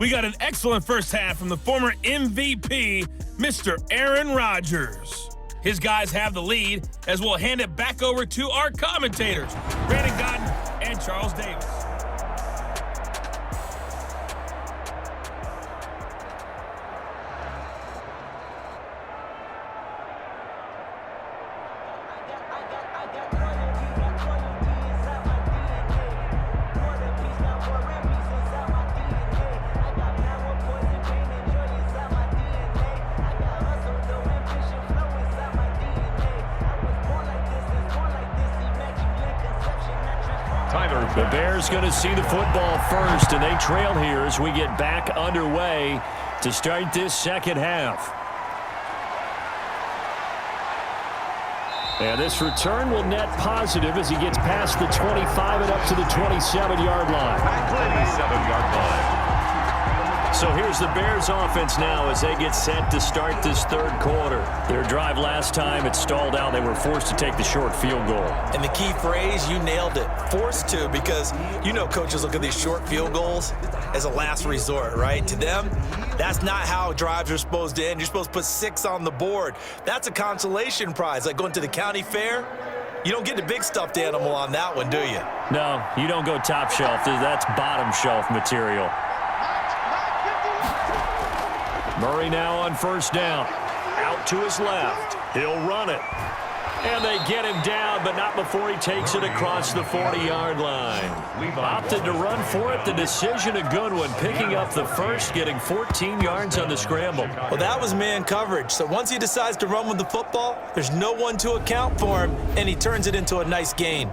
We got an excellent first half from the former MVP, Mr. Aaron Rodgers. His guys have the lead as we'll hand it back over to our commentators, Brandon Godden and Charles Davis. The Bears going to see the football first, and they trail here as we get back underway to start this second half. And this return will net positive as he gets past the 25 and up to the 27-yard line. 27-yard line. So here's the Bears offense now as they get set to start this third quarter. Their drive last time, it stalled out. They were forced to take the short field goal. And the key phrase, you nailed it, forced to, because you know coaches look at these short field goals as a last resort, right? To them, that's not how drives are supposed to end. You're supposed to put 6 on the board. That's a consolation prize, like going to the county fair. You don't get the big stuffed animal on that one, do you? No, you don't go top shelf. That's bottom shelf material. Murray now on first down. Out to his left. He'll run it. And they get him down, but not before he takes it across the 40-yard line. Opted to run for it. The decision a good one. Picking up the first, getting 14 yards on the scramble. Well, that was man coverage. So once he decides to run with the football, there's no one to account for him, and he turns it into a nice gain.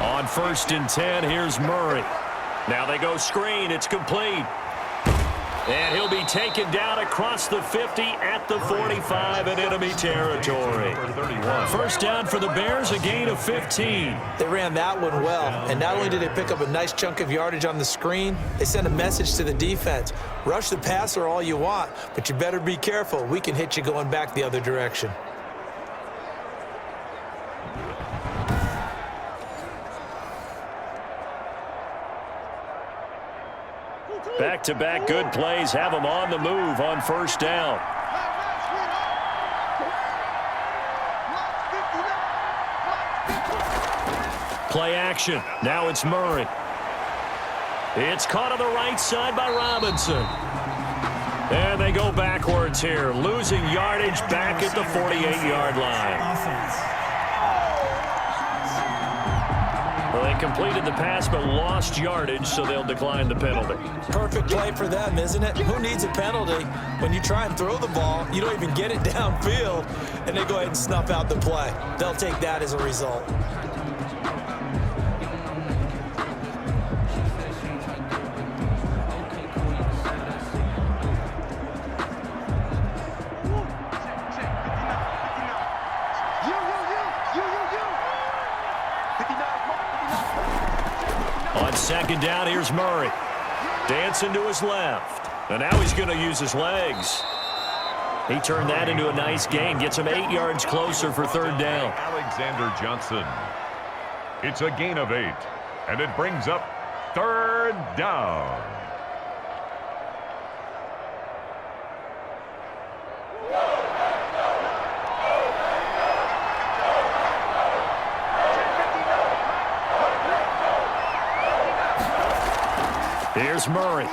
On 1st and 10, here's Murray. Now they go screen. It's complete. And he'll be taken down across the 50 at the 45 in enemy territory. First down for the Bears, a gain of 15. They ran that one well, and not only did they pick up a nice chunk of yardage on the screen, they sent a message to the defense. Rush the passer all you want, but you better be careful. We can hit you going back the other direction. Back-to-back good plays have them on the move on first down. Play action. Now it's Murray. It's caught on the right side by Robinson. And they go backwards here, losing yardage back at the 48-yard line. Well, they completed the pass but lost yardage, so they'll decline the penalty. Perfect play for them, isn't it? Who needs a penalty? When you try and throw the ball, you don't even get it downfield, and they go ahead and snuff out the play. They'll take that as a result. On second down, here's Murray. Dancing to his left. And now he's going to use his legs. He turned that into a nice gain. Gets him 8 yards closer for third down. Alexander Johnson. It's a gain of 8. And it brings up third down. Here's Murray.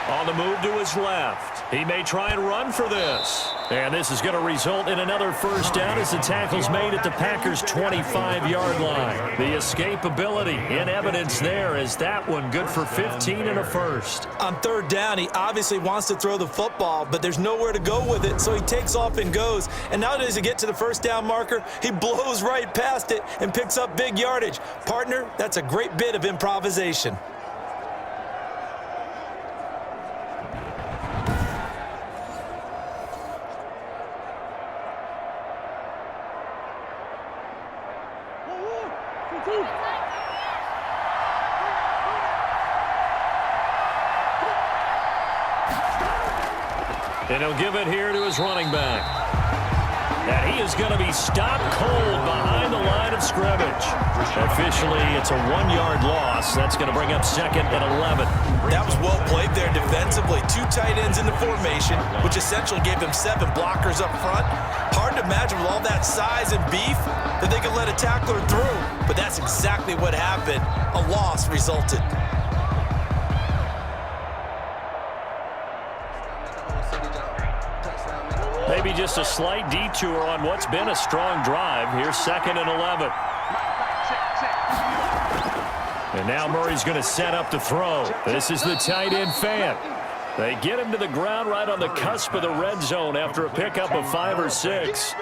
On the move to his left. He may try and run for this. And this is going to result in another first down as the tackle's made at the Packers' 25-yard line. The escapability in evidence there as that one good for 15 and a first. On third down, he obviously wants to throw the football, but there's nowhere to go with it, so he takes off and goes. And now as he get to the first down marker, he blows right past it and picks up big yardage. Partner, that's a great bit of improvisation. And he'll give it here to his running back. And he is going to be stopped cold behind the line of scrimmage. Officially, it's a 1-yard loss. That's going to bring up second and 11. That was well played there defensively. 2 tight ends in the formation, which essentially gave them 7 blockers up front. Hard to imagine with all that size and beef that they could let a tackler through. But that's exactly what happened. A loss resulted. Maybe just a slight detour on what's been a strong drive. Here's second and 11. And now Murray's going to set up to throw. This is the tight end fan. They get him to the ground right on the cusp of the red zone after a pickup of 5 or 6.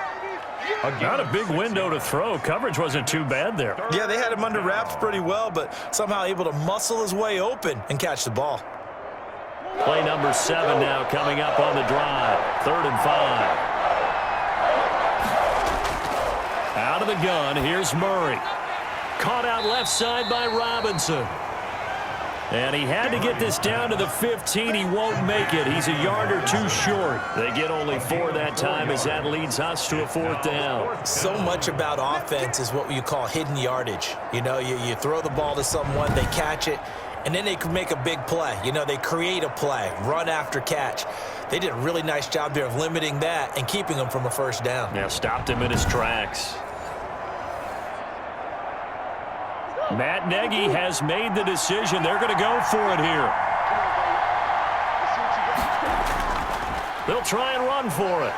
Not a big window to throw. Coverage wasn't too bad there. Yeah, they had him under wraps pretty well, but somehow able to muscle his way open and catch the ball. Play number 7 now coming up on the drive. 3rd and 5. Out of the gun, here's Murray. Caught out left side by Robinson. And he had to get this down to the 15. He won't make it. He's a yard or 2 short. They get only 4 that time as that leads us to a 4th down. So much about offense is what you call hidden yardage. You know, you throw the ball to someone, they catch it, and then they can make a big play. You know, they create a play, run after catch. They did a really nice job there of limiting that and keeping him from a 1st down. Yeah, stopped him in his tracks. Matt Nagy has made the decision. They're going to go for it here. They'll try and run for it.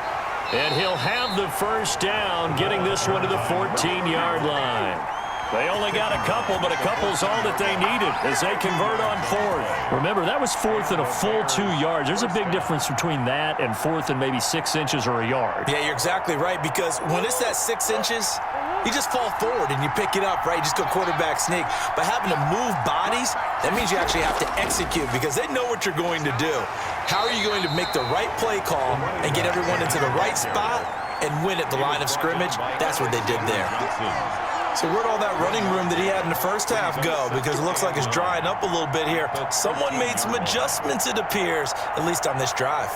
And he'll have the 1st down, getting this one to the 14-yard line. They only got a couple, but a couple's all that they needed as they convert on 4th. Remember, that was 4th and a full 2 yards. There's a big difference between that and 4th and maybe 6 inches or a yard. Yeah, you're exactly right, because when it's that 6 inches, you just fall forward and you pick it up, right? You just go quarterback sneak. But having to move bodies, that means you actually have to execute because they know what you're going to do. How are you going to make the right play call and get everyone into the right spot and win at the line of scrimmage? That's what they did there. So where'd all that running room that he had in the 1st half go? Because it looks like it's drying up a little bit here. Someone made some adjustments, it appears, at least on this drive.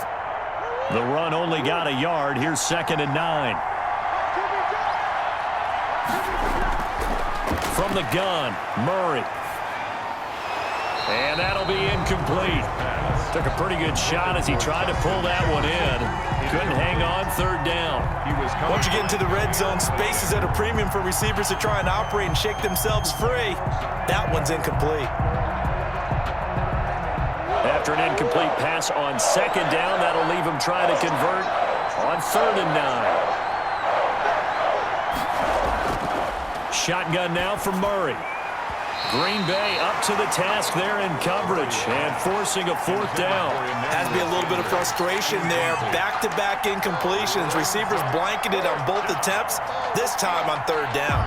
The run only got a yard. Here's 2nd and 9. From the gun, Murray. And that'll be incomplete. Took a pretty good shot as he tried to pull that one in. Couldn't hang on. 3rd down. Once you get into the red zone, space is at a premium for receivers to try and operate and shake themselves free. That one's incomplete. After an incomplete pass on 2nd down, that'll leave him trying to convert on 3rd and 9. Shotgun now for Murray. Green Bay up to the task there in coverage and forcing a 4th down. Has to be a little bit of frustration there. Back-to-back incompletions. Receivers blanketed on both attempts, this time on 3rd down.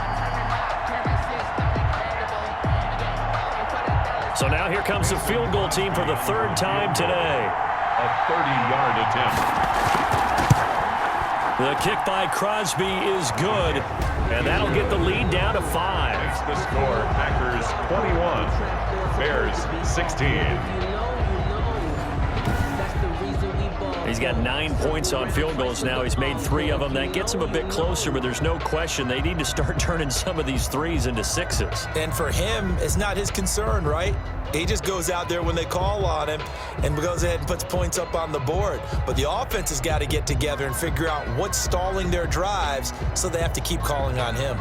So now here comes the field goal team for the 3rd time today. A 30-yard attempt. The kick by Crosby is good, and that'll get the lead down to 5. Makes the score Packers 21, Bears 16. He's got 9 points on field goals now. He's made 3 of them. That gets him a bit closer, but there's no question they need to start turning some of these 3s into 6s. And for him, it's not his concern, right? He just goes out there when they call on him and goes ahead and puts points up on the board. But the offense has got to get together and figure out what's stalling their drives, so they have to keep calling on him.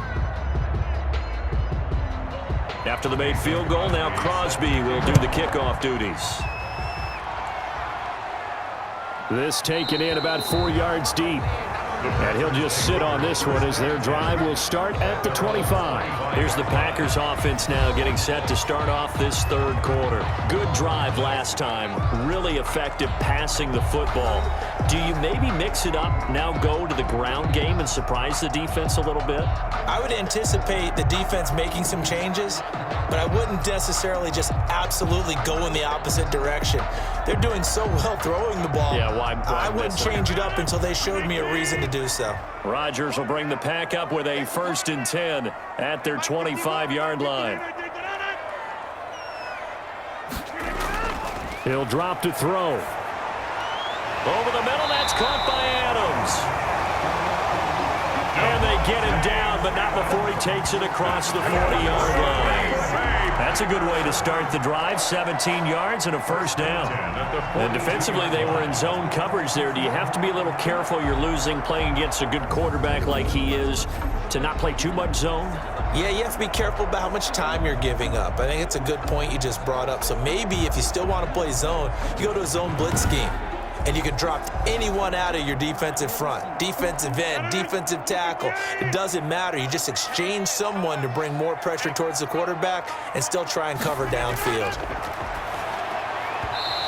After the made field goal, now Crosby will do the kickoff duties. This taken in about 4 yards deep. And he'll just sit on this one as their drive will start at the 25. Here's the Packers offense now getting set to start off this 3rd quarter. Good drive last time. Really effective passing the football. Do you maybe mix it up, now go to the ground game and surprise the defense a little bit? I would anticipate the defense making some changes, but I wouldn't necessarily just absolutely go in the opposite direction. They're doing so well throwing the ball. Yeah, why I wouldn't change it up until they showed me a reason to do so. Rodgers will bring the pack up with a 1st and 10 at their 25-yard line. He'll drop to throw. Over the middle, that's caught by Adams. And they get him down, but not before he takes it across the 40-yard line. That's a good way to start the drive. 17 yards and a 1st down. And defensively, they were in zone coverage there. Do you have to be a little careful? You're losing, playing against a good quarterback like he is, to not play too much zone? Yeah, you have to be careful about how much time you're giving up. I think it's a good point you just brought up. So maybe if you still want to play zone, you go to a zone blitz scheme. And you can drop anyone out of your defensive front, defensive end, defensive tackle. It doesn't matter. You just exchange someone to bring more pressure towards the quarterback and still try and cover downfield.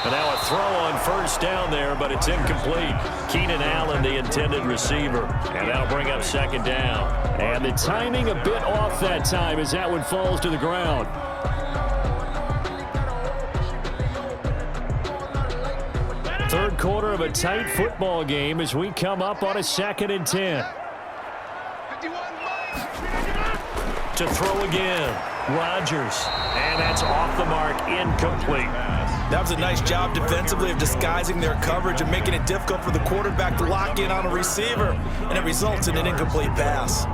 And now a throw on 1st down there, but it's incomplete. Keenan Allen, the intended receiver. And that'll bring up 2nd down. And the timing a bit off that time as that one falls to the ground. Third quarter of a tight football game as we come up on a 2nd and 10. To throw again, Rodgers. And that's off the mark, incomplete. That was a nice job defensively of disguising their coverage and making it difficult for the quarterback to lock in on a receiver. And it results in an incomplete pass.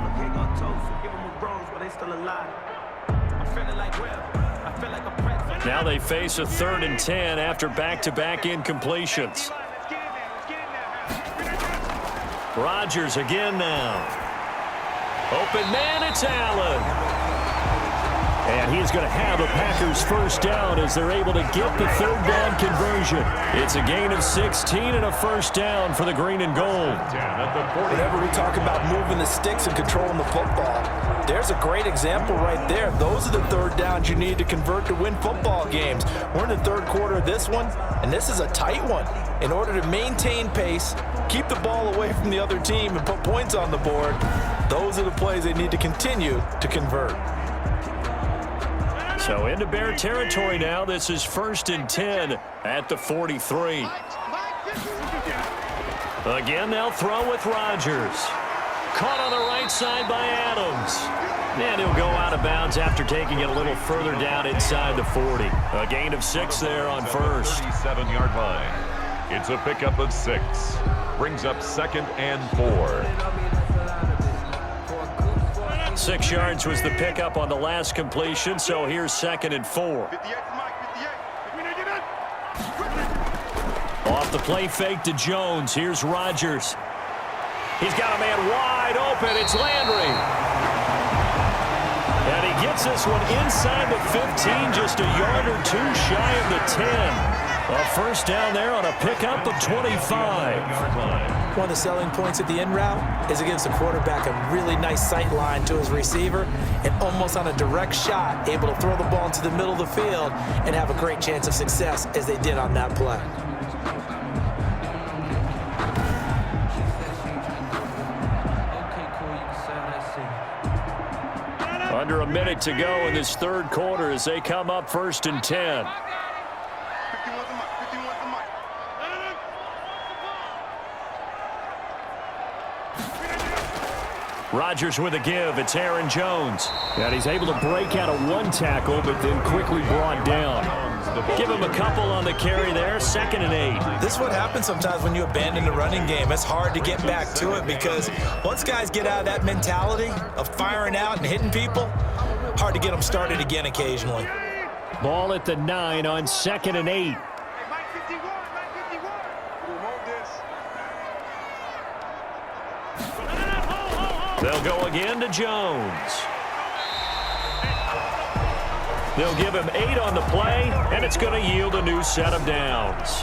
Now they face a 3rd and 10 after back-to-back incompletions. Rodgers again now. Open man, it's Allen. And he's going to have a Packers 1st down as they're able to get the 3rd down conversion. It's a gain of 16 and a 1st down for the green and gold. Whenever we talk about moving the sticks and controlling the football, there's a great example right there. Those are the 3rd downs you need to convert to win football games. We're in the 3rd quarter of this one, and this is a tight one. In order to maintain pace, keep the ball away from the other team, and put points on the board, those are the plays they need to continue to convert. So into Bear territory now. This is 1st and 10 at the 43. Again, they'll throw with Rodgers. Caught on the right side by Adams. And he'll go out of bounds after taking it a little further down inside the 40. A gain of 6 there on 1st. 37-yard line. It's a pickup of 6. Brings up 2nd and 4. 6 yards was the pickup on the last completion, so here's 2nd and 4. Off the play fake to Jones. Here's Rodgers. He's got a man wide open. It's Landry. And he gets this one inside the 15, just a yard or 2 shy of the 10. A 1st down there on a pickup of 25. One of the selling points at the end route is it gives the quarterback a really nice sight line to his receiver and almost on a direct shot, able to throw the ball into the middle of the field and have a great chance of success as they did on that play. Under a minute to go in this 3rd quarter as they come up 1st and 10. Rodgers with a give. It's Aaron Jones. And he's able to break out of 1 tackle, but then quickly brought down. Give him a couple on the carry there. 2nd and 8. This is what happens sometimes when you abandon the running game. It's hard to get back to it because once guys get out of that mentality of firing out and hitting people, hard to get them started again occasionally. Ball at the 9 on 2nd and 8. They'll go again to Jones. They'll give him 8 on the play, and it's going to yield a new set of downs.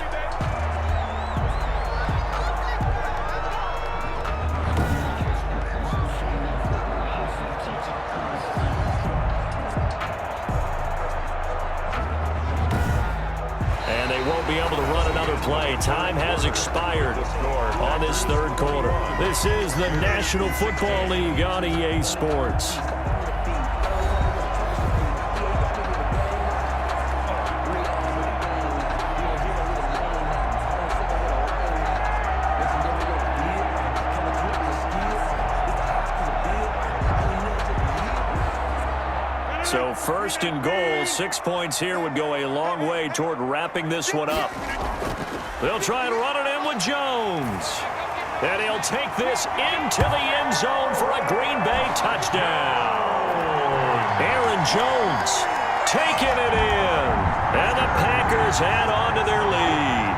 And they won't be able to run another play. Time has expired on this 3rd quarter. This is the National Football League on EA Sports. So first and goal, 6 points here would go a long way toward wrapping this one up. They'll try and run it in with Jones. And he'll take this into the end zone for a Green Bay touchdown. Aaron Jones taking it in. And the Packers add on to their lead.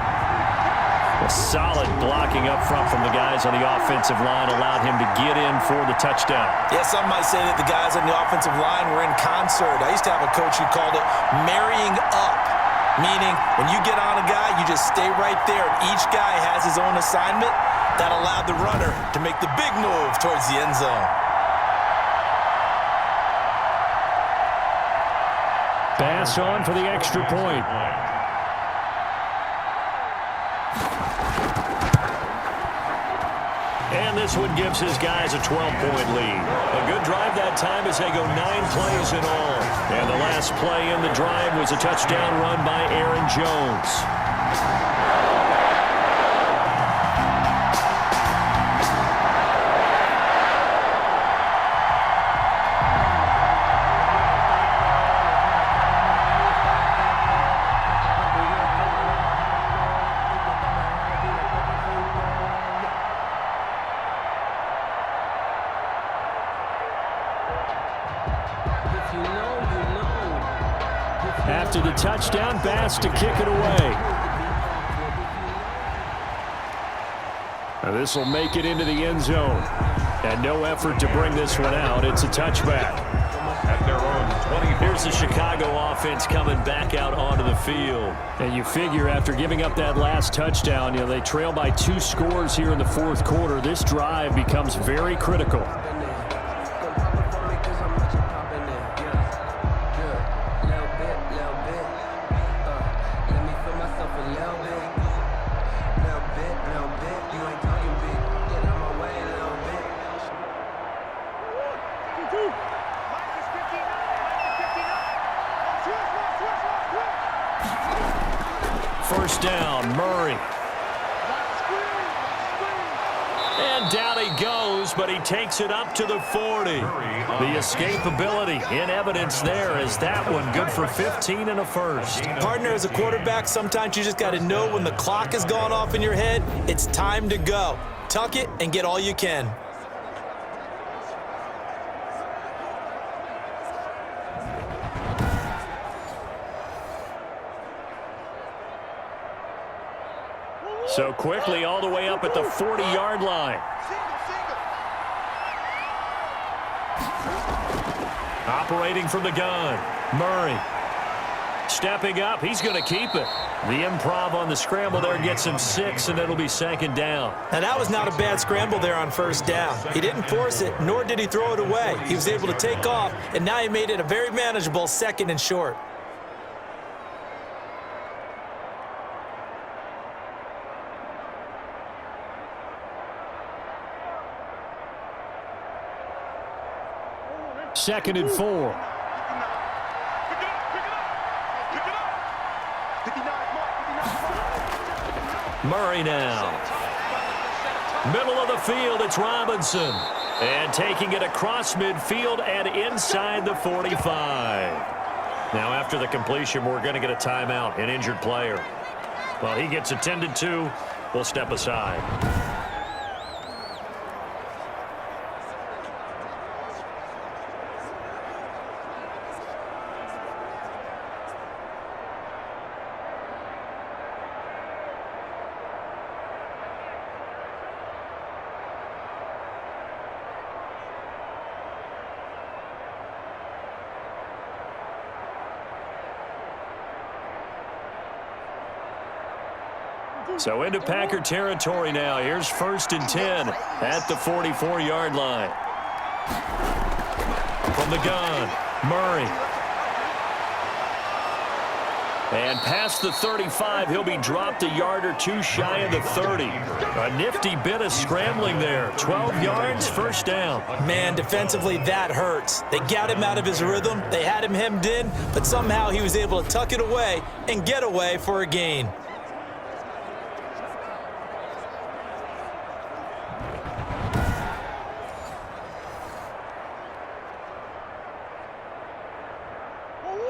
A solid blocking up front from the guys on the offensive line allowed him to get in for the touchdown. Yeah, some might say that the guys on the offensive line were in concert. I used to have a coach who called it marrying up, meaning when you get on a guy, you just stay right there, and each guy has his own assignment. That allowed the runner to make the big move towards the end zone. Pass on for the extra point. And this one gives his guys a 12-point lead. A good drive that time as they go 9 plays in all. And the last play in the drive was a touchdown run by Aaron Jones. After the touchdown, Bass to kick it away. Now this will make it into the end zone. And no effort to bring this one out. It's a touchback. At their own 20. Here's the Chicago offense coming back out onto the field. And you figure after giving up that last touchdown, they trail by 2 scores here in the fourth quarter. This drive becomes very critical. First down, Murray. And down he goes, but he takes it up to the 40. The escapability in evidence there as that one good for 15 and a first. Partner, as a quarterback, sometimes you just got to know when the clock has gone off in your head, it's time to go. Tuck it and get all you can. So quickly all the way up at the 40-yard line. Operating from the gun, Murray. Stepping up, he's going to keep it. The improv on the scramble there gets him 6, and it'll be second down. Now, that was not a bad scramble there on first down. He didn't force it, nor did he throw it away. He was able to take off, and now he made it a very manageable 2nd and short. Second and 4. Murray now. Middle of the field, it's Robinson. And taking it across midfield and inside the 45. Now after the completion, we're going to get a timeout, an injured player. Well, he gets attended to. We'll step aside. So into Packer territory now. Here's 1st and 10 at the 44-yard line. From the gun, Murray. And past the 35, he'll be dropped a yard or 2 shy of the 30. A nifty bit of scrambling there. 12 yards, first down. Man, defensively, that hurts. They got him out of his rhythm. They had him hemmed in, but somehow he was able to tuck it away and get away for a gain.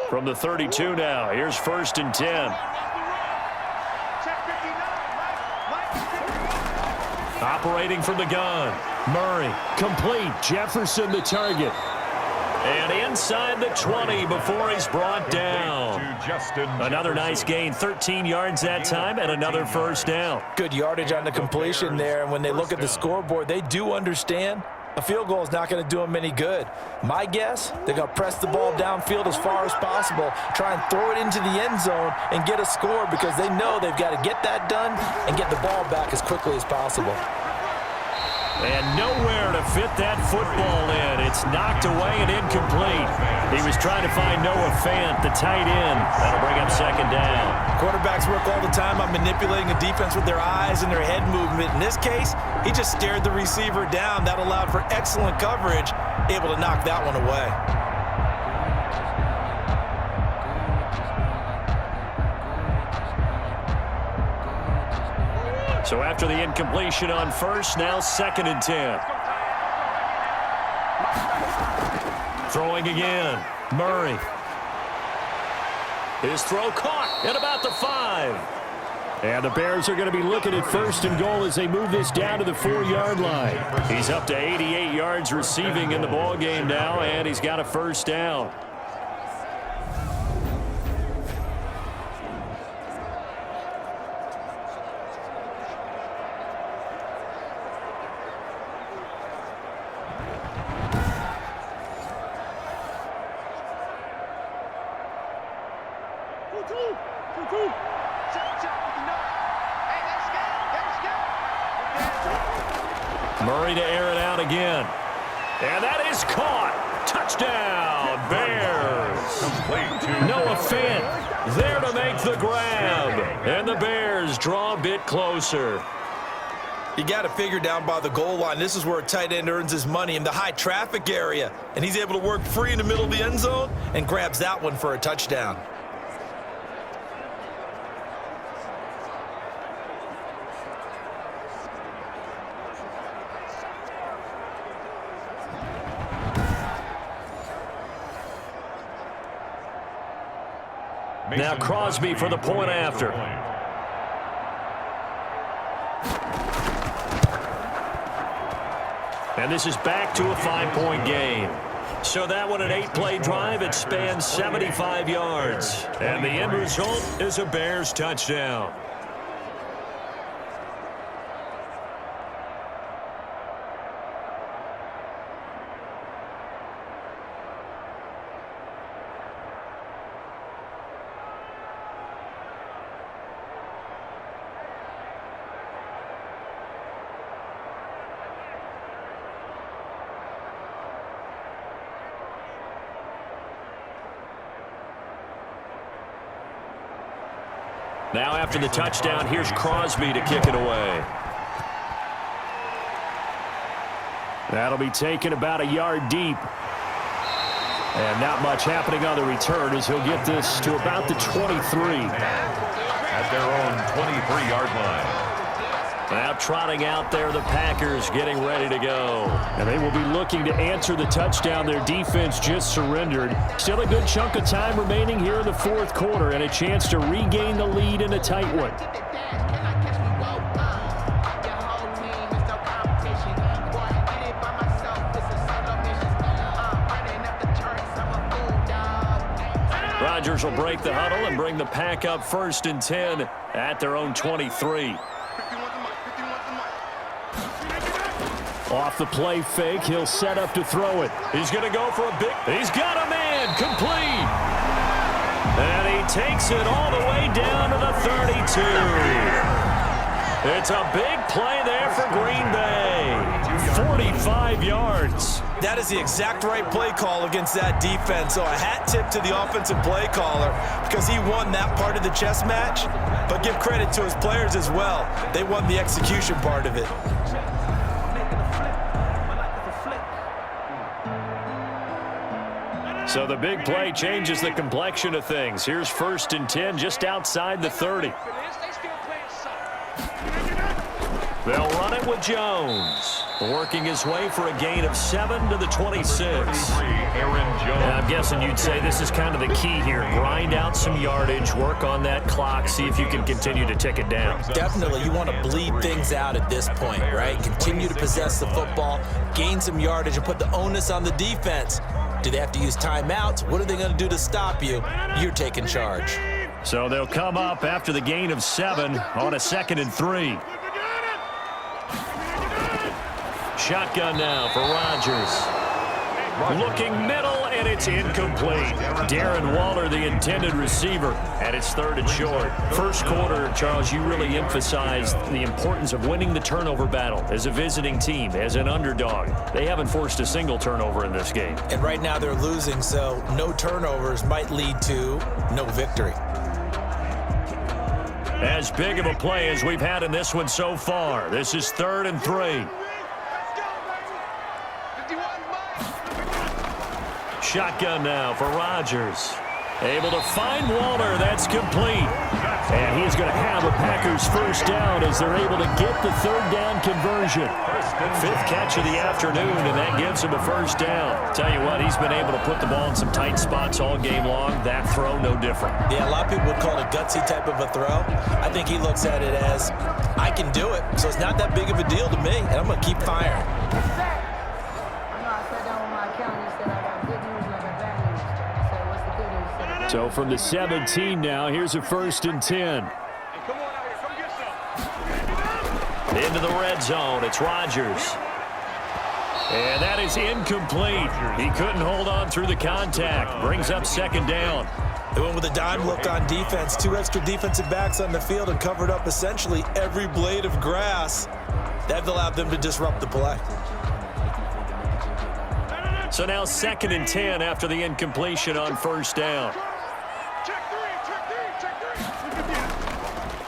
From the 32 now, here's 1st and 10. Operating from the gun. Murray, complete. Jefferson the target. And inside the 20 before he's brought down. Another nice gain, 13 yards that time, and another 1st down. Good yardage on the completion there, and when they look at the scoreboard, they do understand a field goal is not going to do them any good. My guess, they're going to press the ball downfield as far as possible, try and throw it into the end zone and get a score because they know they've got to get that done and get the ball back as quickly as possible. And nowhere to fit that football in. It's knocked away and incomplete. He was trying to find Noah Fant, the tight end. That'll bring up 2nd down. Quarterbacks work all the time on manipulating a defense with their eyes and their head movement. In this case, he just stared the receiver down. That allowed for excellent coverage, able to knock that one away. So after the incompletion on 1st, now 2nd and 10. Throwing again. Murray. His throw caught at about the 5. And the Bears are going to be looking at 1st and goal as they move this down to the 4-yard line. He's up to 88 yards receiving in the ballgame now, and he's got a 1st down. Murray to air it out again. And that is caught. Touchdown, Bears. Noah Fant there to make the grab. And the Bears draw a bit closer. You got to figure down by the goal line, this is where a tight end earns his money in the high traffic area. And he's able to work free in the middle of the end zone and grabs that one for a touchdown. Now Crosby for the point after. And this is back to a 5-point game. So that one, an 8-play drive. It spans 75 yards. And the end result is a Bears touchdown. Now after the touchdown, here's Crosby to kick it away. That'll be taken about a yard deep. And not much happening on the return as he'll get this to about the 23. At their own 23-yard line. Now trotting out there, the Packers getting ready to go. And they will be looking to answer the touchdown their defense just surrendered. Still a good chunk of time remaining here in the 4th quarter and a chance to regain the lead in a tight one. Rodgers will break the huddle and bring the Pack up 1st and 10 at their own 23. Off the play fake, he'll set up to throw it. He's going to go for a big... He's got a man, complete. And he takes it all the way down to the 32. It's a big play there for Green Bay. 45 yards. That is the exact right play call against that defense. So a hat tip to the offensive play caller because he won that part of the chess match. But give credit to his players as well. They won the execution part of it. So the big play changes the complexion of things. Here's 1st and 10 just outside the 30. They'll run it with Jones. Working his way for a gain of 7 to the 26. And I'm guessing you'd say this is kind of the key here. Grind out some yardage, work on that clock, see if you can continue to tick it down. Definitely, you want to bleed things out at this point, right? Continue to possess the football, gain some yardage, and put the onus on the defense. Do they have to use timeouts? What are they going to do to stop you? You're taking charge. So they'll come up after the gain of 7 on a 2nd and 3. Shotgun now for Rodgers. Looking middle, and it's incomplete. Darren Waller, the intended receiver, and it's 3rd and short. First quarter, Charles, you really emphasized the importance of winning the turnover battle as a visiting team, as an underdog. They haven't forced a single turnover in this game. And right now they're losing, so no turnovers might lead to no victory. As big of a play as we've had in this one so far. This is 3rd and 3. Shotgun now for Rodgers. Able to find Waller. That's complete. And he's going to have a Packers first down as they're able to get the 3rd down conversion. 5th catch of the afternoon, and that gives him a first down. Tell you what, he's been able to put the ball in some tight spots all game long. That throw, no different. Yeah, a lot of people would call it a gutsy type of a throw. I think he looks at it as, I can do it, so it's not that big of a deal to me, and I'm going to keep firing. So from the 17 now, here's a 1st and 10. Into the red zone, it's Rodgers. And that is incomplete. He couldn't hold on through the contact. Brings up 2nd down. They went with a dime look on defense. 2 extra defensive backs on the field and covered up essentially every blade of grass. That allowed them to disrupt the play. So now 2nd and 10 after the incompletion on 1st down.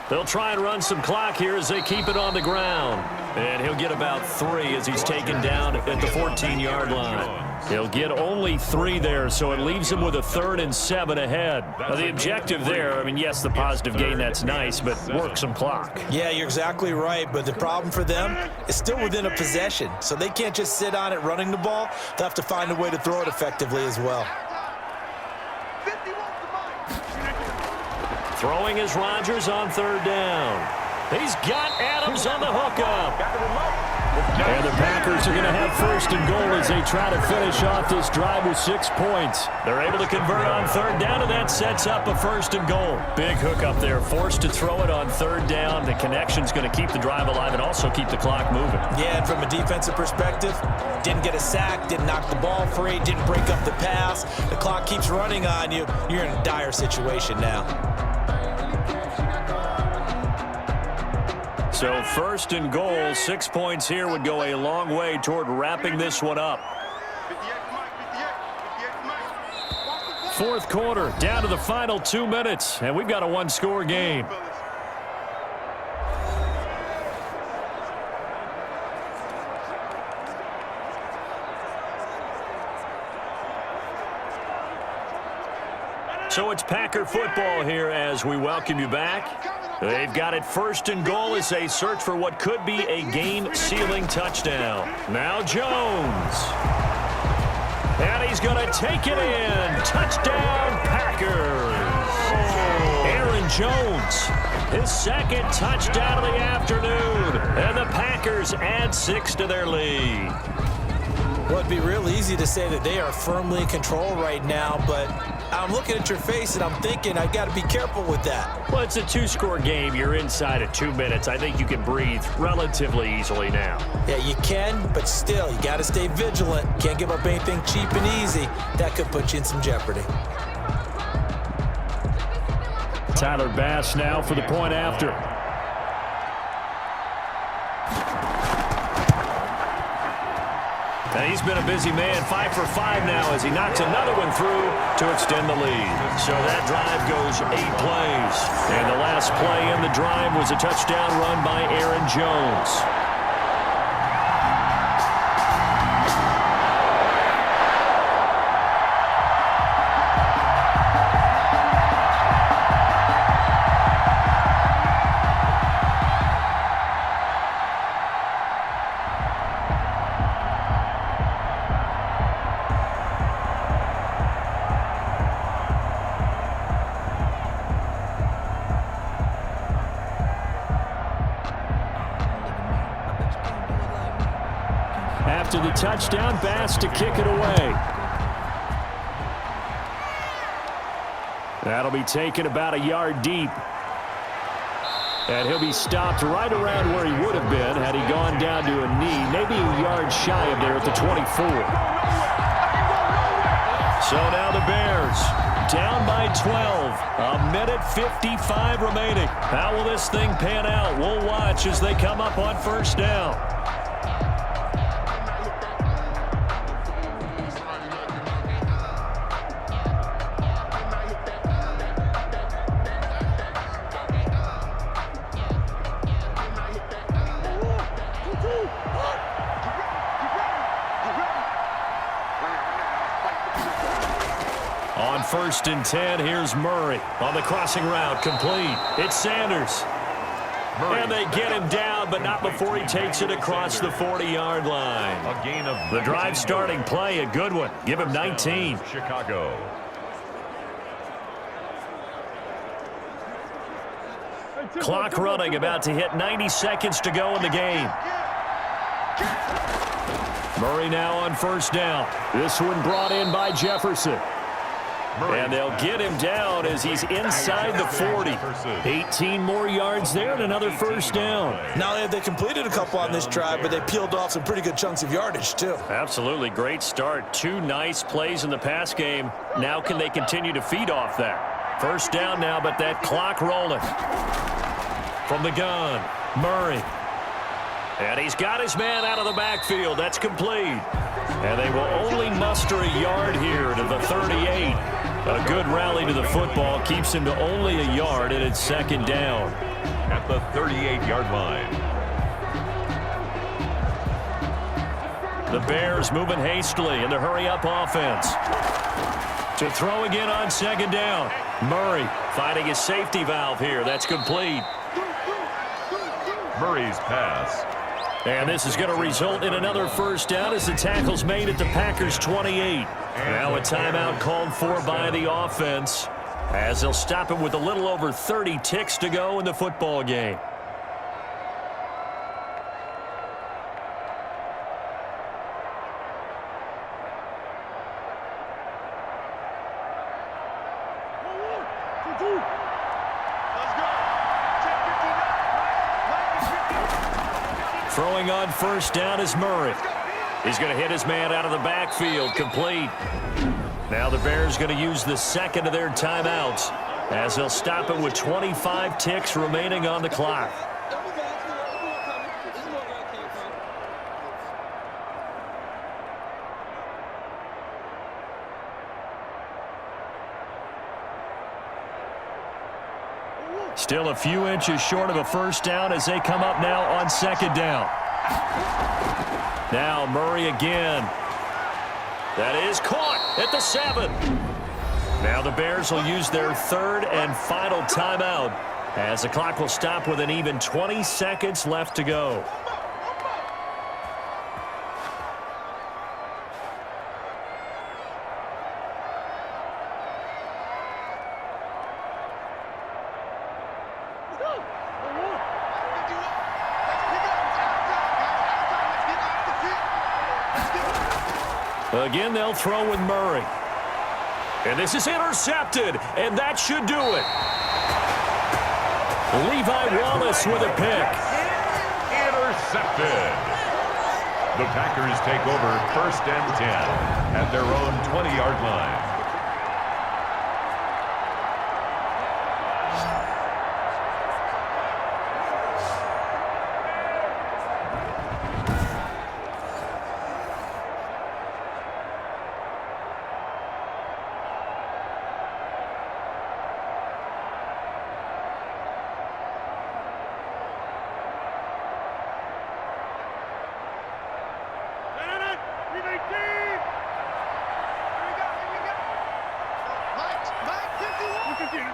They'll try and run some clock here as they keep it on the ground. And he'll get about 3 as he's taken down at the 14-yard line. He'll get only 3 there, so it leaves him with a 3rd and 7 ahead. Now, the objective there, I mean, yes, the positive gain, that's nice, but work some clock. Yeah, you're exactly right, but the problem for them is still within a possession, so they can't just sit on it running the ball. They'll have to find a way to throw it effectively as well. Throwing is Rodgers on 3rd down. He's got Adams on the hookup. And the Packers are going to have 1st and goal as they try to finish off this drive with 6 points. They're able to convert on 3rd down, and that sets up a 1st and goal. Big hookup there, forced to throw it on 3rd down. The connection's going to keep the drive alive and also keep the clock moving. Yeah, and from a defensive perspective, didn't get a sack, didn't knock the ball free, didn't break up the pass. The clock keeps running on you. You're in a dire situation now. So 1st and goal, 6 points here would go a long way toward wrapping this one up. 4th quarter, down to the final 2 minutes, and we've got a 1-score game. So it's Packer football here as we welcome you back. They've got it 1st and goal as they search for what could be a game-sealing touchdown. Now Jones. And he's going to take it in. Touchdown, Packers. Aaron Jones, his 2nd touchdown of the afternoon. And the Packers add 6 to their lead. Well, it'd be real easy to say that they are firmly in control right now, but I'm looking at your face and I'm thinking I got to be careful with that. Well, it's a 2-score game. You're inside of 2 minutes. I think you can breathe relatively easily now. Yeah, you can, but still, you got to stay vigilant. Can't give up anything cheap and easy. That could put you in some jeopardy. Tyler Bass now for the point after. And he's been a busy man, 5 for 5 now as he knocks another one through to extend the lead. So that drive goes 8 plays. And the last play in the drive was a touchdown run by Aaron Jones. to the touchdown pass to kick it away. That'll be taken about a yard deep. And he'll be stopped right around where he would have been had he gone down to a knee, maybe a yard shy of there at the 24. So now the Bears down by 12. A minute 55 remaining. How will this thing pan out? We'll watch as they come up on first down. On 1st and 10, here's Murray on the crossing route, complete. It's Sanders. And they get him down, but not before he takes it across the 40-yard line. A gain of The drive starting play, a good one. Give him 19. Chicago. Clock running, about to hit 90 seconds to go in the game. Murray now on first down. This one brought in by Jefferson. And they'll get him down as he's inside the 40. 18 more yards there and another first down. Not only have they completed a couple on this drive, but they peeled off some pretty good chunks of yardage, too. Absolutely great start. 2 nice plays in the pass game. Now can they continue to feed off that? First down now, but that clock rolling. From the gun, Murray. And he's got his man out of the backfield. That's complete. And they will only muster a yard here to the 38. A good rally to the football keeps him to only a yard, and it's second down. At the 38-yard line. The Bears moving hastily in the hurry-up offense. To throw again on second down. Murray finding his safety valve here. That's complete. Murray's pass. And this is going to result in another first down as the tackle's made at the Packers' 28. Now a timeout called for by the offense as they'll stop him with a little over 30 ticks to go in the football game. Throwing on first down is Murray. He's going to hit his man out of the backfield, complete. Now the Bears going to use the second of their timeouts as they'll stop it with 25 ticks remaining on the clock. Still a few inches short of a first down as they come up now on second down. Now Murray again. That is caught at the 7. Now the Bears will use their third and final timeout as the clock will stop with an even 20 seconds left to go. Again, they'll throw with Murray. And this is intercepted, and that should do it. Levi Wallace with a pick. Intercepted. The Packers take over 1st and 10 at their own 20-yard line.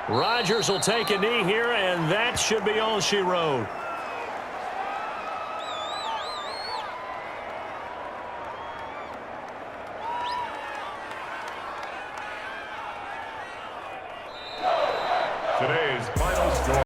Rodgers will take a knee here, and that should be all she wrote. Today's